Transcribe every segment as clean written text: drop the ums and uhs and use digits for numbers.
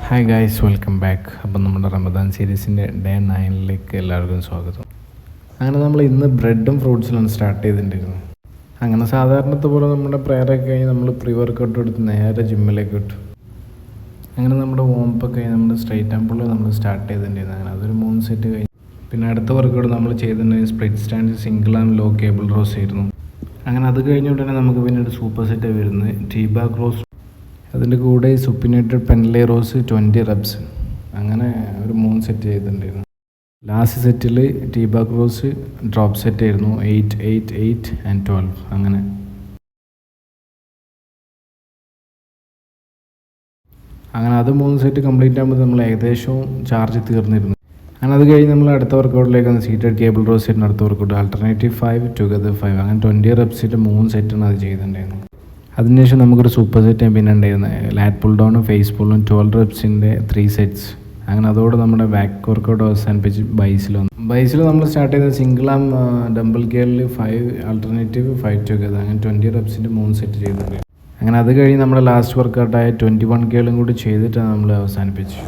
Hi guys, welcome back. അപ്പം നമ്മുടെ Ramadan സീരീസിൻ്റെ day 9 എല്ലാവർക്കും സ്വാഗതം. അങ്ങനെ നമ്മൾ ഇന്ന് ബ്രെഡും ഫ്രൂട്ട്സിലാണ് സ്റ്റാർട്ട് ചെയ്തിട്ടുണ്ടായിരുന്നത്. അങ്ങനെ സാധാരണത്തെ പോലെ നമ്മുടെ പ്രയറൊക്കെ കഴിഞ്ഞ് നമ്മൾ പ്രീ വർക്കൗട്ട് എടുത്ത് നേരെ ജിമ്മിലേക്ക് വിട്ടു. അങ്ങനെ നമ്മുടെ വോംപ്പൊക്കെ കഴിഞ്ഞ് നമ്മൾ സ്ട്രൈറ്റ് ആൻഡ് പുള്ള് നമ്മൾ സ്റ്റാർട്ട് ചെയ്തിട്ടുണ്ടായിരുന്നു. അങ്ങനെ അതൊരു 3 സെറ്റ് കഴിഞ്ഞു. പിന്നെ അടുത്ത വർക്കൗട്ട് നമ്മൾ ചെയ്തിട്ടുണ്ടെങ്കിൽ split stand, single and low cable rows ആയിരുന്നു. അങ്ങനെ അത് കഴിഞ്ഞുകൊണ്ട് തന്നെ നമുക്ക് പിന്നീട് സൂപ്പർ സെറ്റ് വരുന്നത് ടീ ബാക്ക് റോസ്, അതിൻ്റെ കൂടെ സുപ്പിനേറ്റഡ് പെൻലേ റോസ് 20 റെപ്സ്. അങ്ങനെ ഒരു 3 സെറ്റ് ചെയ്തിട്ടുണ്ടായിരുന്നു. ലാസ്റ്റ് സെറ്റിൽ T back rows drop set ആയിരുന്നു 8, 8, 8 ആൻഡ് 12. അങ്ങനെ അത് 3 സെറ്റ് കംപ്ലീറ്റ് ആകുമ്പോൾ നമ്മൾ ഏകദേശം ചാർജ് തീർന്നിരുന്നു. അങ്ങനെ അത് കഴിഞ്ഞ് നമ്മൾ അടുത്ത വർക്കൗട്ടിലേക്ക് വന്ന് സീറ്റഡ് കേബിൾ റോസ് സെറ്റിന് അടുത്ത വർക്കൗട്ട് ആൾട്ടർനേറ്റീവ് 5 ടുഗദർ 5. അങ്ങനെ 20 റെപ്സിൻ്റെ 3 സെറ്റാണ് അത് ചെയ്തിട്ടുണ്ടായിരുന്നത്. അതിനുശേഷം നമുക്കൊരു സൂപ്പർ സെറ്റ് പിന്നെ ഉണ്ടായിരുന്നത് ലാറ്റ് പുൾ ഡൗണും ഫേസ് പുള്ളും 12 റെപ്സിൻ്റെ 3 സെറ്റ്സ്. അങ്ങനെ അതോടെ നമ്മുടെ ബാക്ക് വർക്കൗട്ട് അവസാനിപ്പിച്ച് ബൈസിൽ നമ്മൾ സ്റ്റാർട്ട് ചെയ്ത സിംഗിൾ ആം ഡംബിൾ ഗിയറിൽ 5 ആൾട്ടർനേറ്റീവ് 5 ടുഗദർ. അങ്ങനെ 20 റെപ്സിൻ്റെ 3 സെറ്റ് ചെയ്തിട്ടുണ്ട്. അങ്ങനെ അത് കഴിഞ്ഞ് നമ്മുടെ ലാസ്റ്റ് വർക്കൗട്ടായ 21 ഗിയറും കൂടി ചെയ്തിട്ടാണ് നമ്മൾ അവസാനിപ്പിച്ചു.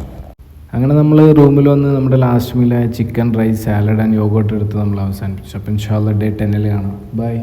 അങ്ങനെ നമ്മൾ റൂമിൽ വന്ന് നമ്മുടെ ലാസ്റ്റ് മീലായ chicken rice, salad and yogurt എടുത്ത് നമ്മൾ അവസാനിപ്പിച്ചു. അപ്പോൾ ഇൻഷാ അല്ലാഹ് ഡേ 10 കാണാം. ബൈ.